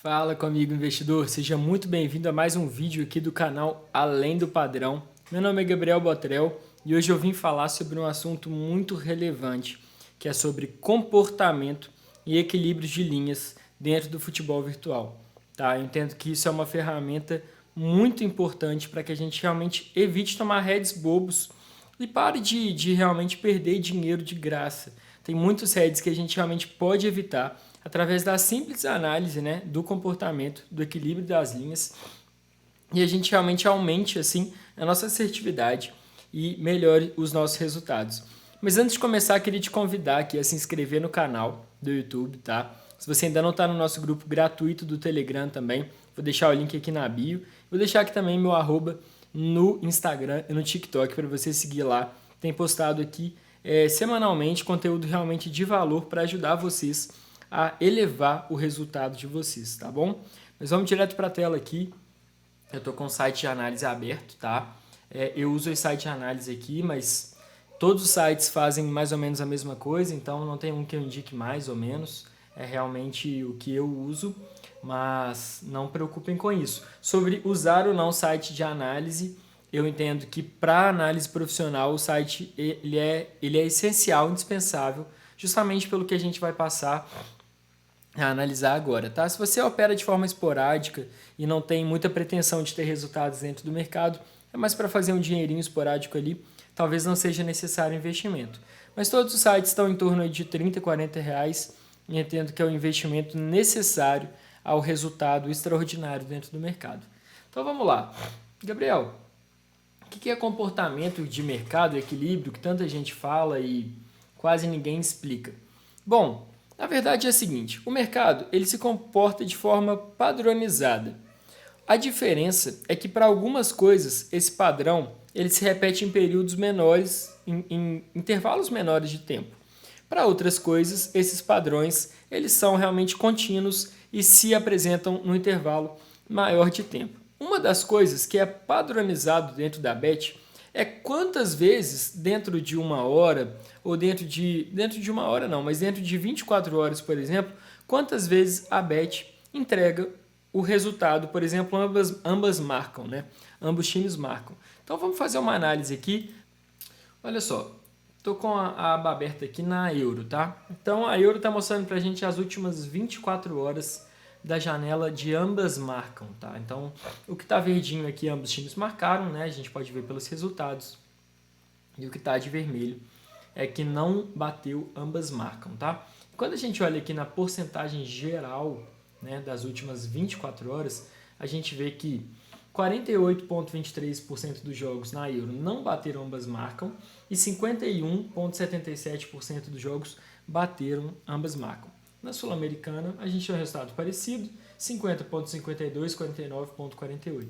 Fala comigo, investidor, seja muito bem-vindo a mais um vídeo aqui do canal Além do Padrão. Meu nome é Gabriel Botrel e hoje eu vim falar sobre um assunto muito relevante, que é sobre comportamento e equilíbrios de linhas dentro do futebol virtual. Tá? Eu entendo que isso é uma ferramenta muito importante para que a gente realmente evite tomar heads bobos e pare de realmente perder dinheiro de graça. Tem muitos heads que a gente realmente pode evitar através da simples análise, né, do comportamento, do equilíbrio das linhas, e a gente realmente aumente assim a nossa assertividade e melhore os nossos resultados. Mas antes de começar, queria te convidar aqui a se inscrever no canal do YouTube, tá? Se você ainda não está no nosso grupo gratuito do Telegram também, vou deixar o link aqui na bio. Vou deixar aqui também meu arroba no Instagram e no TikTok para você seguir lá. Tem postado aqui semanalmente conteúdo realmente de valor para ajudar vocês a elevar o resultado de vocês, tá bom? Mas vamos direto para a tela aqui. Eu estou com o site de análise aberto, tá? Eu uso esse site de análise aqui, mas todos os sites fazem mais ou menos a mesma coisa, então não tem um que eu indique mais ou menos. É realmente o que eu uso, mas não preocupem com isso. Sobre usar ou não o site de análise, eu entendo que para análise profissional o site ele é essencial, indispensável, justamente pelo que a gente vai passar a analisar agora, tá? Se você opera de forma esporádica e não tem muita pretensão de ter resultados dentro do mercado, é mais para fazer um dinheirinho esporádico ali, talvez não seja necessário investimento. Mas todos os sites estão em torno de 30, 40 reais e entendo que é um investimento necessário ao resultado extraordinário dentro do mercado. Então vamos lá. Gabriel, o que é comportamento de mercado, equilíbrio, que tanta gente fala e quase ninguém explica? Bom, na verdade é o seguinte, o mercado ele se comporta de forma padronizada. A diferença é que para algumas coisas esse padrão ele se repete em períodos menores, em intervalos menores de tempo. Para outras coisas, esses padrões eles são realmente contínuos e se apresentam no intervalo maior de tempo. Uma das coisas que é padronizado dentro da BET é quantas vezes dentro de uma hora, ou dentro de uma hora não, mas dentro de 24 horas, por exemplo, quantas vezes a BET entrega o resultado, por exemplo, ambas marcam, né? Ambos times marcam. Então vamos fazer uma análise aqui. Olha só, estou com a aba aberta aqui na Euro, tá? Então a Euro está mostrando para a gente as últimas 24 horas da janela de ambas marcam, tá? Então o que está verdinho aqui, ambos times marcaram, né? A gente pode ver pelos resultados. E o que está de vermelho é que não bateu, ambas marcam, tá? Quando a gente olha aqui na porcentagem geral, né, das últimas 24 horas, a gente vê que 48,23% dos jogos na Euro não bateram, ambas marcam, e 51,77% dos jogos bateram, ambas marcam. Na Sul-Americana, a gente tem um resultado parecido, 50,52, 49,48.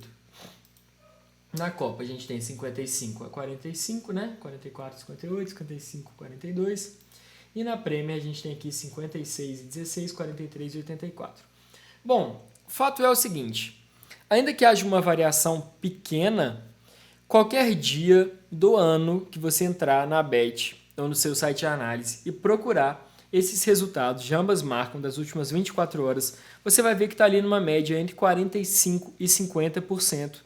Na Copa, a gente tem 55 a 45, né? 44 a 58, 55 a 42. E na Premier, a gente tem aqui 56 a 16, 43 a 84. Bom, o fato é o seguinte, ainda que haja uma variação pequena, qualquer dia do ano que você entrar na BET ou no seu site de análise e procurar esses resultados de ambas marcam das últimas 24 horas, você vai ver que está ali numa média entre 45% e 50%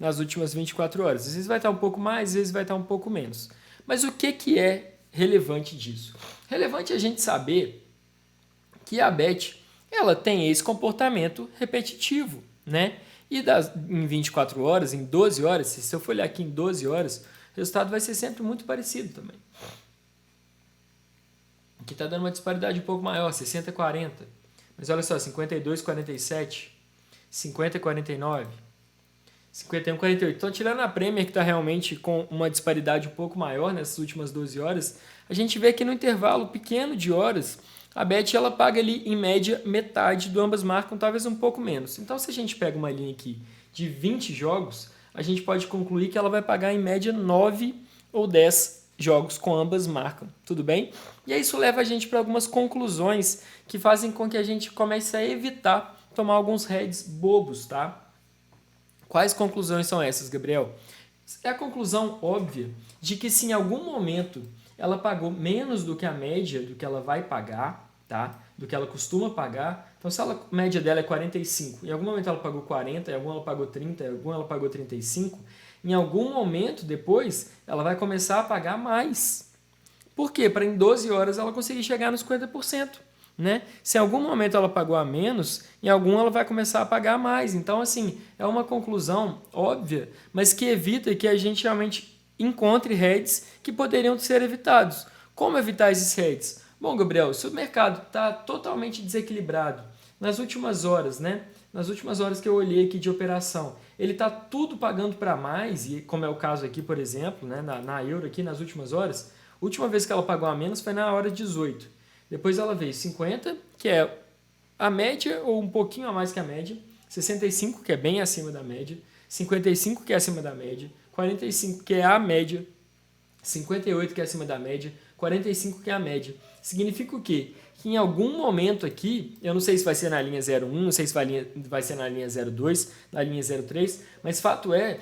nas últimas 24 horas. Às vezes vai estar um pouco mais, às vezes vai estar um pouco menos. Mas o que é relevante disso? Relevante é a gente saber que a BET ela tem esse comportamento repetitivo, né? E em 24 horas, em 12 horas, se eu for olhar aqui em 12 horas, o resultado vai ser sempre muito parecido também. Aqui está dando uma disparidade um pouco maior, 60 a 40. Mas olha só, 52 a 47, 50 a 49, 51 a 48. Então, tirando a Premier, que está realmente com uma disparidade um pouco maior nessas últimas 12 horas, a gente vê que no intervalo pequeno de horas, a BET ela paga ali, em média, metade do ambas marcam, talvez um pouco menos. Então, se a gente pega uma linha aqui de 20 jogos, a gente pode concluir que ela vai pagar, em média, 9 ou 10 jogos com ambas marcam, tudo bem? E aí isso leva a gente para algumas conclusões que fazem com que a gente comece a evitar tomar alguns heads bobos, tá? Quais conclusões são essas, Gabriel? É a conclusão óbvia de que se em algum momento ela pagou menos do que a média do que ela vai pagar, tá? do que ela costuma pagar. Então, se a média dela é 45, em algum momento ela pagou 40, em algum ela pagou 30, em algum ela pagou 35, em algum momento depois ela vai começar a pagar mais. Por quê? Para em 12 horas ela conseguir chegar nos 50%. Né? Se em algum momento ela pagou a menos, em algum ela vai começar a pagar a mais. Então, assim, é uma conclusão óbvia, mas que evita que a gente realmente encontre hedges que poderiam ser evitados. Como evitar esses hedges? Bom, Gabriel, se o mercado está totalmente desequilibrado nas últimas horas, né? Nas últimas horas que eu olhei aqui de operação, ele está tudo pagando para mais, e como é o caso aqui, por exemplo, né? na euro aqui nas últimas horas, a última vez que ela pagou a menos foi na hora 18. Depois ela veio 50, que é a média ou um pouquinho a mais que a média, 65, que é bem acima da média, 55, que é acima da média, 45, que é a média, 58, que é acima da média, 45, que é a média. Significa o quê? Que em algum momento aqui, eu não sei se vai ser na linha 01, não sei se vai ser na linha 02, na linha 03, mas fato é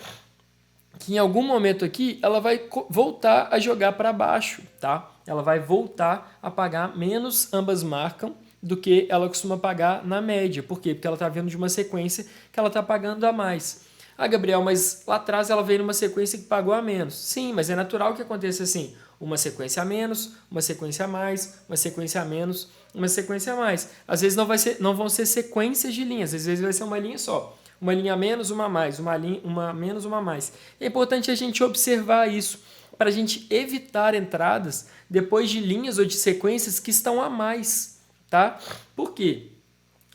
que em algum momento aqui ela vai voltar a jogar para baixo, tá? Ela vai voltar a pagar menos, ambas marcam, do que ela costuma pagar na média. Por quê? Porque ela está vindo de uma sequência que ela está pagando a mais. Ah, Gabriel, mas lá atrás ela veio numa sequência que pagou a menos. Sim, mas é natural que aconteça assim. Uma sequência a menos, uma sequência a mais, uma sequência a menos, uma sequência a mais. Às vezes não vão ser sequências de linhas, às vezes vai ser uma linha só. Uma linha a menos, uma a mais, uma menos, uma a mais. É importante a gente observar isso para a gente evitar entradas depois de linhas ou de sequências que estão a mais, tá? Por quê?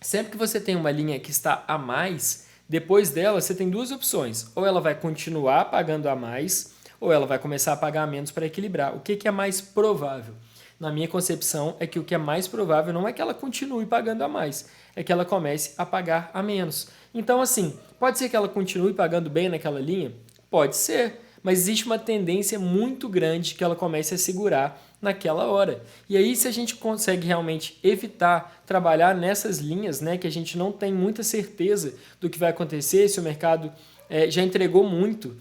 Sempre que você tem uma linha que está a mais, depois dela você tem duas opções. Ou ela vai continuar pagando a mais, ou ela vai começar a pagar a menos para equilibrar. O que é mais provável? Na minha concepção, é que o que é mais provável não é que ela continue pagando a mais, é que ela comece a pagar a menos. Então, assim, pode ser que ela continue pagando bem naquela linha? Pode ser, mas existe uma tendência muito grande que ela comece a segurar naquela hora. E aí, se a gente consegue realmente evitar trabalhar nessas linhas, né, que a gente não tem muita certeza do que vai acontecer, se o mercado já entregou muito,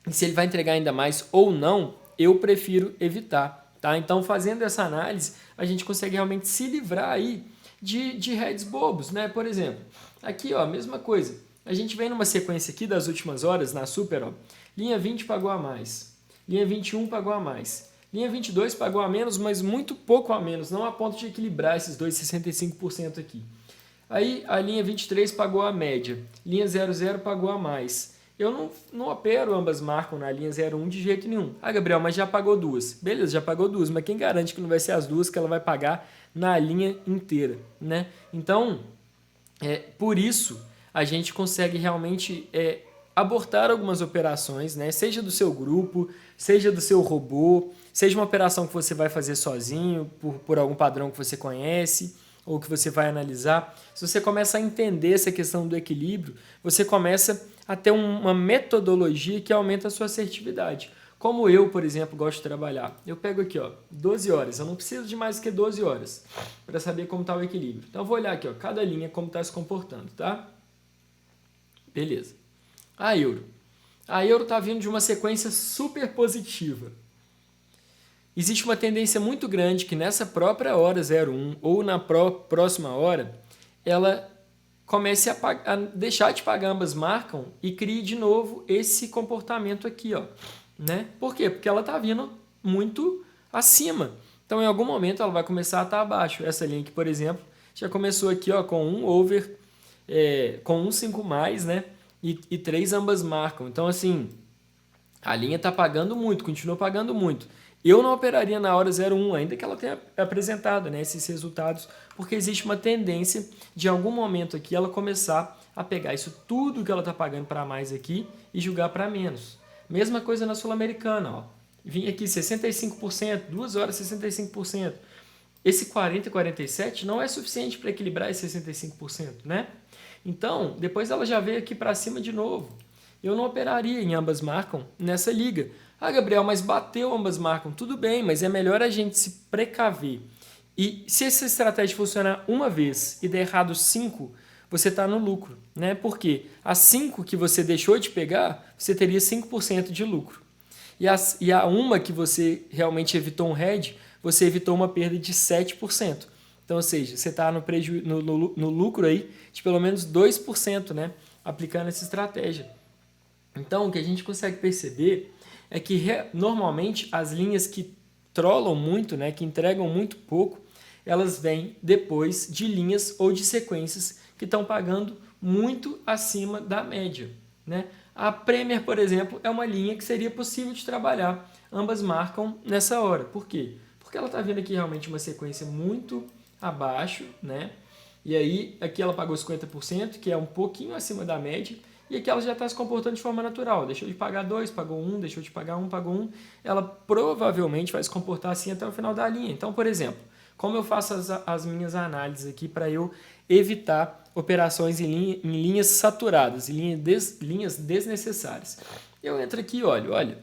e se ele vai entregar ainda mais ou não, eu prefiro evitar. Tá? Então, fazendo essa análise, a gente consegue realmente se livrar aí de hedges bobos, né? Por exemplo, aqui, ó, mesma coisa. A gente vem numa sequência aqui das últimas horas, na Super, ó, linha 20 pagou a mais, linha 21 pagou a mais, linha 22 pagou a menos, mas muito pouco a menos, não a ponto de equilibrar esses dois 65% aqui. Aí a linha 23 pagou a média, linha 00 pagou a mais. Eu não opero ambas marcam na linha 01 de jeito nenhum. Ah, Gabriel, mas já pagou duas. Beleza, já pagou duas, mas quem garante que não vai ser as duas que ela vai pagar na linha inteira, né? Então, por isso, a gente consegue realmente abortar algumas operações, né? Seja do seu grupo, seja do seu robô, seja uma operação que você vai fazer sozinho, por algum padrão que você conhece, ou que você vai analisar. Se você começa a entender essa questão do equilíbrio, você começa a ter uma metodologia que aumenta a sua assertividade. Como eu, por exemplo, gosto de trabalhar. Eu pego aqui, ó, 12 horas. Eu não preciso de mais que 12 horas para saber como está o equilíbrio. Então, eu vou olhar aqui, ó, cada linha, como está se comportando, tá? Beleza. A euro. A euro está vindo de uma sequência super positiva. Existe uma tendência muito grande que nessa própria hora 01 ou na próxima hora, ela comece a deixar de pagar, ambas marcam, e crie de novo esse comportamento aqui, ó, né? Por quê? Porque ela está vindo muito acima. Então, em algum momento, ela vai começar a estar abaixo. Essa linha aqui, por exemplo, já começou aqui, ó, com 1 over, com 1,5 mais, né? E 3 ambas marcam. Então, assim, a linha está pagando muito, continua pagando muito. Eu não operaria na hora 01, ainda que ela tenha apresentado, né, esses resultados, porque existe uma tendência de, em algum momento aqui, ela começar a pegar isso tudo que ela está pagando para mais aqui e julgar para menos. Mesma coisa na Sul-Americana, ó. Vim aqui 65%, 2 horas 65%. Esse 40 e 47 não é suficiente para equilibrar esse 65%, né? Então, depois ela já veio aqui para cima de novo. Eu não operaria em ambas marcam nessa liga. Ah, Gabriel, mas bateu ambas marcam. Tudo bem, mas é melhor a gente se precaver. E se essa estratégia funcionar uma vez e der errado 5, você está no lucro, né? Porque as 5 que você deixou de pegar, você teria 5% de lucro. E a uma que você realmente evitou um hedge, você evitou uma perda de 7%. Então, ou seja, você está no lucro aí de pelo menos 2%, né, aplicando essa estratégia. Então, o que a gente consegue perceber é que normalmente as linhas que trollam muito, né, que entregam muito pouco, elas vêm depois de linhas ou de sequências que estão pagando muito acima da média, né? A Premier, por exemplo, é uma linha que seria possível de trabalhar. Ambas marcam nessa hora. Por quê? Porque ela está vendo aqui realmente uma sequência muito abaixo, né? E aí, aqui ela pagou 50%, que é um pouquinho acima da média, e aqui ela já está se comportando de forma natural. Deixou de pagar 2, pagou 1, deixou de pagar 1, pagou 1. Ela provavelmente vai se comportar assim até o final da linha. Então, por exemplo, como eu faço as minhas análises aqui para eu evitar operações em linhas saturadas, em linhas desnecessárias? Eu entro aqui e olha,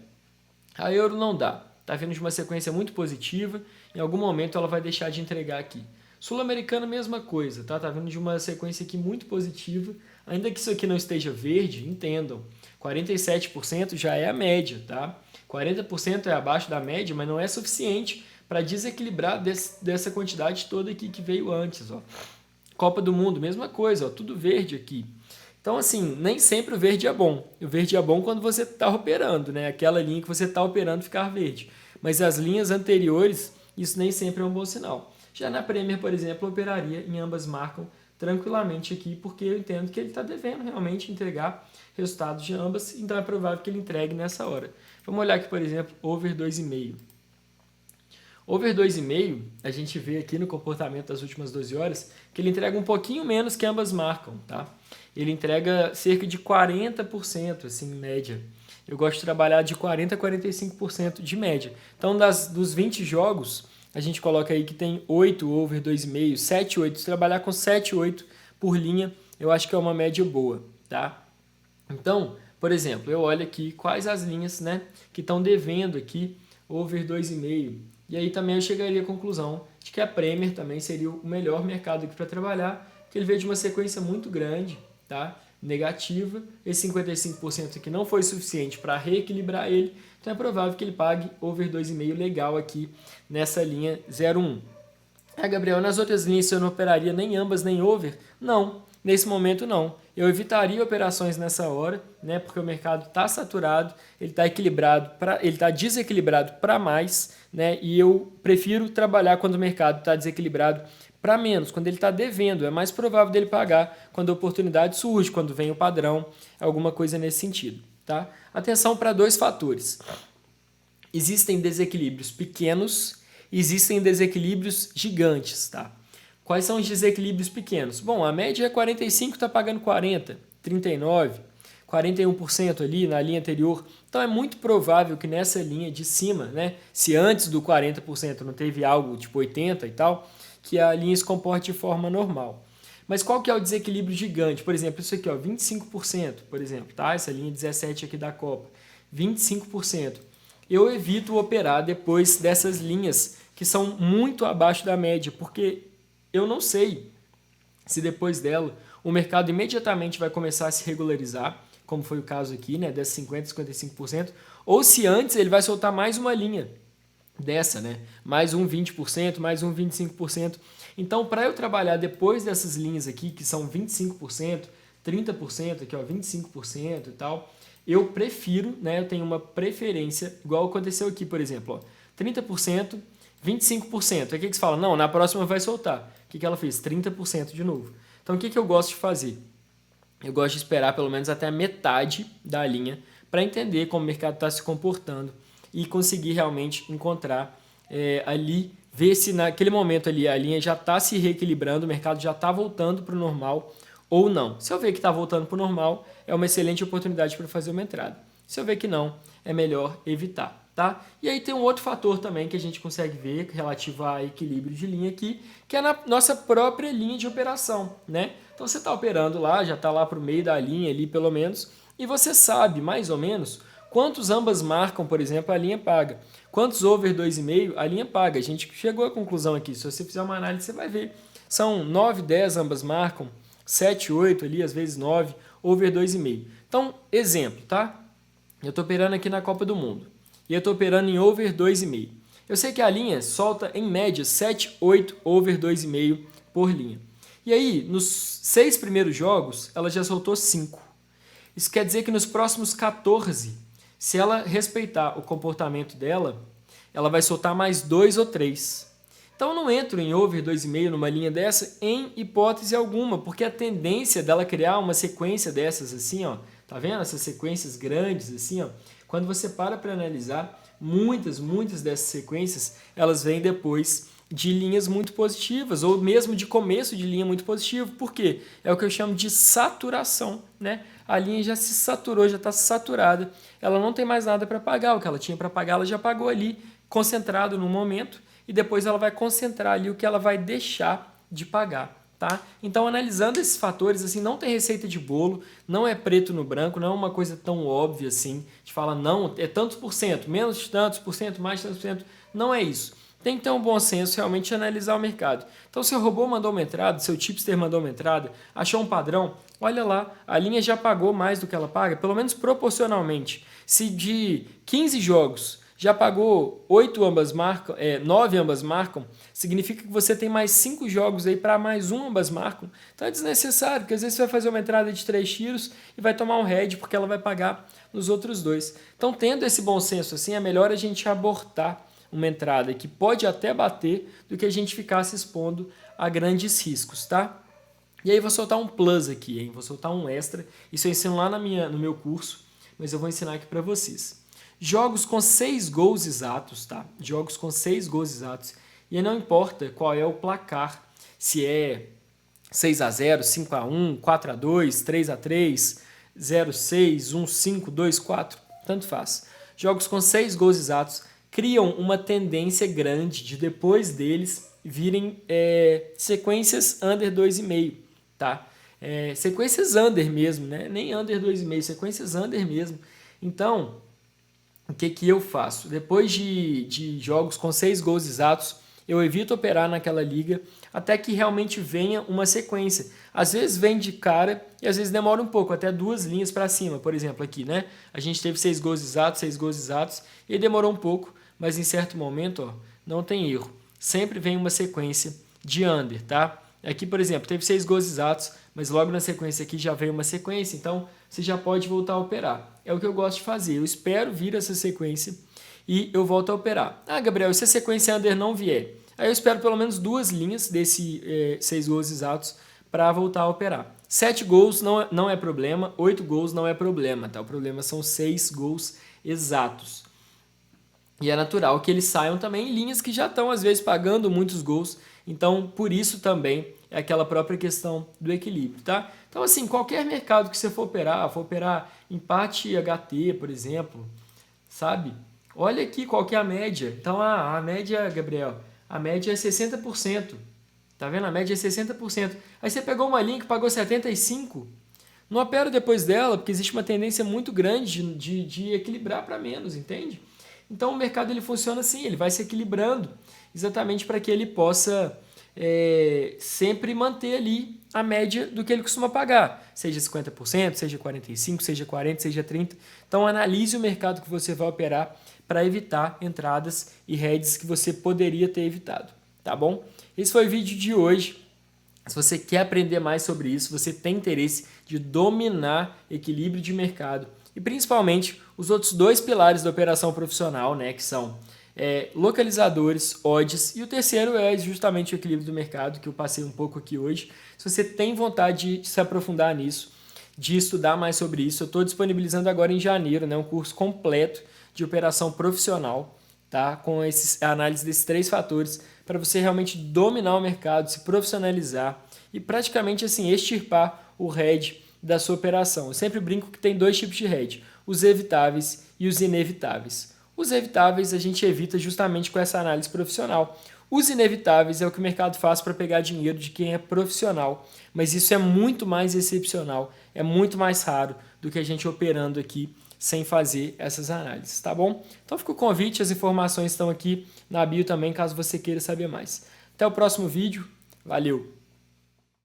a euro não dá. Está vindo de uma sequência muito positiva, em algum momento ela vai deixar de entregar aqui. Sul-americano, mesma coisa, tá? Tá vindo de uma sequência aqui muito positiva, ainda que isso aqui não esteja verde, entendam, 47% já é a média, tá? 40% é abaixo da média, mas não é suficiente para desequilibrar dessa quantidade toda aqui que veio antes, ó. Copa do Mundo, mesma coisa, ó, tudo verde aqui. Então, assim, nem sempre o verde é bom. O verde é bom quando você está operando, né? Aquela linha que você está operando ficar verde. Mas as linhas anteriores, isso nem sempre é um bom sinal. Já na Premier, por exemplo, eu operaria em ambas marcam tranquilamente aqui, porque eu entendo que ele está devendo realmente entregar resultados de ambas, então é provável que ele entregue nessa hora. Vamos olhar aqui, por exemplo, over 2,5. Over 2,5, a gente vê aqui no comportamento das últimas 12 horas que ele entrega um pouquinho menos que ambas marcam, tá? Ele entrega cerca de 40%, assim, em média. Eu gosto de trabalhar de 40% a 45% de média. Então, dos 20 jogos, a gente coloca aí que tem 8 over 2,5, 7, 8. Se trabalhar com 7, 8 por linha, eu acho que é uma média boa, tá? Então, por exemplo, eu olho aqui quais as linhas, né, que estão devendo aqui over 2,5. E aí também eu chegaria à conclusão de que a Premier também seria o melhor mercado aqui para trabalhar, porque ele veio de uma sequência muito grande, tá? Negativa. Esse 55% aqui não foi suficiente para reequilibrar ele, então é provável que ele pague over 2,5 legal aqui nessa linha 0,1. Gabriel, nas outras linhas eu não operaria nem ambas nem over? Não, nesse momento não. Eu evitaria operações nessa hora, né, porque o mercado está saturado, ele está desequilibrado para mais, né, e eu prefiro trabalhar quando o mercado está desequilibrado para menos, quando ele está devendo. É mais provável dele pagar quando a oportunidade surge, quando vem o padrão, alguma coisa nesse sentido. Tá? Atenção para dois fatores. Existem desequilíbrios pequenos, existem desequilíbrios gigantes. Tá? Quais são os desequilíbrios pequenos? Bom, a média é 45, está pagando 40, 39, 41% ali na linha anterior. Então é muito provável que nessa linha de cima, né, se antes do 40% não teve algo tipo 80 e tal, que a linha se comporte de forma normal. Mas qual que é o desequilíbrio gigante? Por exemplo, isso aqui, ó, 25%, por exemplo, tá? Essa linha 17 aqui da Copa, 25%. Eu evito operar depois dessas linhas que são muito abaixo da média, porque eu não sei se depois dela o mercado imediatamente vai começar a se regularizar, como foi o caso aqui, né, desses 50%, 55%, ou se antes ele vai soltar mais uma linha dessa, né, mais um 20%, mais um 25%. Então, para eu trabalhar depois dessas linhas aqui, que são 25%, 30%, aqui ó, 25% e tal, eu prefiro, né, eu tenho uma preferência, igual aconteceu aqui, por exemplo, ó, 30%, 25%. Aí o que você fala? Não, na próxima vai soltar. O que ela fez? 30% de novo. Então, o que eu gosto de fazer? Eu gosto de esperar pelo menos até a metade da linha para entender como o mercado está se comportando e conseguir realmente encontrar ali, ver se naquele momento ali a linha já está se reequilibrando, o mercado já está voltando para o normal ou não. Se eu ver que está voltando para o normal, é uma excelente oportunidade para fazer uma entrada. Se eu ver que não, é melhor evitar. Tá? E aí tem um outro fator também que a gente consegue ver relativo a equilíbrio de linha aqui, que é na nossa própria linha de operação, né? Então você está operando lá, já está lá para o meio da linha ali pelo menos, e você sabe mais ou menos quantos ambas marcam, por exemplo, a linha paga. Quantos over 2,5 a linha paga. A gente chegou à conclusão aqui, se você fizer uma análise você vai ver. São 9, 10 ambas marcam, 7, 8 ali, às vezes 9, over 2,5. Então, exemplo, tá? Eu estou operando aqui na Copa do Mundo. E eu estou operando em over 2,5. Eu sei que a linha solta em média 7, 8 over 2,5 por linha. E aí, nos 6 primeiros jogos, ela já soltou 5. Isso quer dizer que nos próximos 14, se ela respeitar o comportamento dela, ela vai soltar mais 2 ou 3. Então eu não entro em over 2,5 numa linha dessa em hipótese alguma, porque a tendência dela criar uma sequência dessas assim, ó, tá vendo? Essas sequências grandes assim, ó, quando você para analisar, muitas dessas sequências, elas vêm depois de linhas muito positivas, ou mesmo de começo de linha muito positivo. Por quê? É o que eu chamo de saturação, né? A linha já se saturou, já está saturada, ela não tem mais nada para pagar, o que ela tinha para pagar ela já pagou ali, concentrado no momento, e depois ela vai concentrar ali o que ela vai deixar de pagar. Tá? Então, analisando esses fatores, assim, não tem receita de bolo, não é preto no branco, não é uma coisa tão óbvia assim, de falar, não, é tantos por cento, menos de tantos por cento, mais de tantos por cento, não é isso. Tem que ter um bom senso realmente analisar o mercado. Então, se o robô mandou uma entrada, seu tipster mandou uma entrada, achou um padrão, olha lá, a linha já pagou mais do que ela paga, pelo menos proporcionalmente. Se de 15 jogos já pagou 9 ambas marcam, significa que você tem mais 5 jogos aí para mais um ambas marcam. Então é desnecessário, porque às vezes você vai fazer uma entrada de 3 tiros e vai tomar um head porque ela vai pagar nos outros 2. Então, tendo esse bom senso assim, é melhor a gente abortar uma entrada que pode até bater do que a gente ficar se expondo a grandes riscos, tá? E aí vou soltar um plus aqui, hein? Vou soltar um extra. Isso eu ensino lá no meu curso, mas eu vou ensinar aqui para vocês. Jogos com 6 gols exatos, tá? Jogos com 6 gols exatos. E aí não importa qual é o placar, se é 6-0, 5-1, 4-2, 3-3, 0-6, 1-5, 2-4, tanto faz. Jogos com 6 gols exatos criam uma tendência grande de depois deles virem sequências under 2,5, tá? Sequências under mesmo, né? Nem under 2,5, sequências under mesmo. Então, o que eu faço? Depois de jogos com 6 gols exatos, eu evito operar naquela liga até que realmente venha uma sequência. Às vezes vem de cara e às vezes demora um pouco, até 2 linhas para cima. Por exemplo, aqui, né? A gente teve 6 gols exatos, e aí demorou um pouco, mas em certo momento, ó, não tem erro. Sempre vem uma sequência de under, tá? Aqui, por exemplo, teve 6 gols exatos, mas logo na sequência aqui já veio uma sequência, então você já pode voltar a operar. É o que eu gosto de fazer. Eu espero vir essa sequência e eu volto a operar. Ah, Gabriel, se a sequência under não vier? Aí eu espero pelo menos 2 linhas desse 6 gols exatos para voltar a operar. 7 gols não é problema, 8 gols não é problema, tá? O problema são 6 gols exatos. E é natural que eles saiam também em linhas que já estão, às vezes, pagando muitos gols. Então, por isso também é aquela própria questão do equilíbrio, tá? Então, assim, qualquer mercado que você for operar empate HT, por exemplo, sabe? Olha aqui qual que é a média. Então, a média, Gabriel, a média é 60%. Tá vendo? A média é 60%. Aí você pegou uma linha que pagou 75%. Não opera depois dela, porque existe uma tendência muito grande de equilibrar para menos, entende? Então o mercado ele funciona assim, ele vai se equilibrando exatamente para que ele possa sempre manter ali a média do que ele costuma pagar, seja 50%, seja 45%, seja 40%, seja 30%. Então analise o mercado que você vai operar para evitar entradas e heads que você poderia ter evitado, tá bom? Esse foi o vídeo de hoje. Se você quer aprender mais sobre isso, você tem interesse de dominar equilíbrio de mercado e principalmente os outros 2 pilares da operação profissional, né, que são localizadores, odds, e o terceiro é justamente o equilíbrio do mercado, que eu passei um pouco aqui hoje. Se você tem vontade de se aprofundar nisso, de estudar mais sobre isso, eu estou disponibilizando agora em janeiro, né, um curso completo de operação profissional, tá, com a análise desses 3 fatores, para você realmente dominar o mercado, se profissionalizar e praticamente assim extirpar o head da sua operação. Eu sempre brinco que tem 2 tipos de head, os evitáveis e os inevitáveis. Os evitáveis a gente evita justamente com essa análise profissional. Os inevitáveis é o que o mercado faz para pegar dinheiro de quem é profissional, mas isso é muito mais excepcional, é muito mais raro do que a gente operando aqui sem fazer essas análises, tá bom? Então fica o convite, as informações estão aqui na bio também, caso você queira saber mais. Até o próximo vídeo, valeu!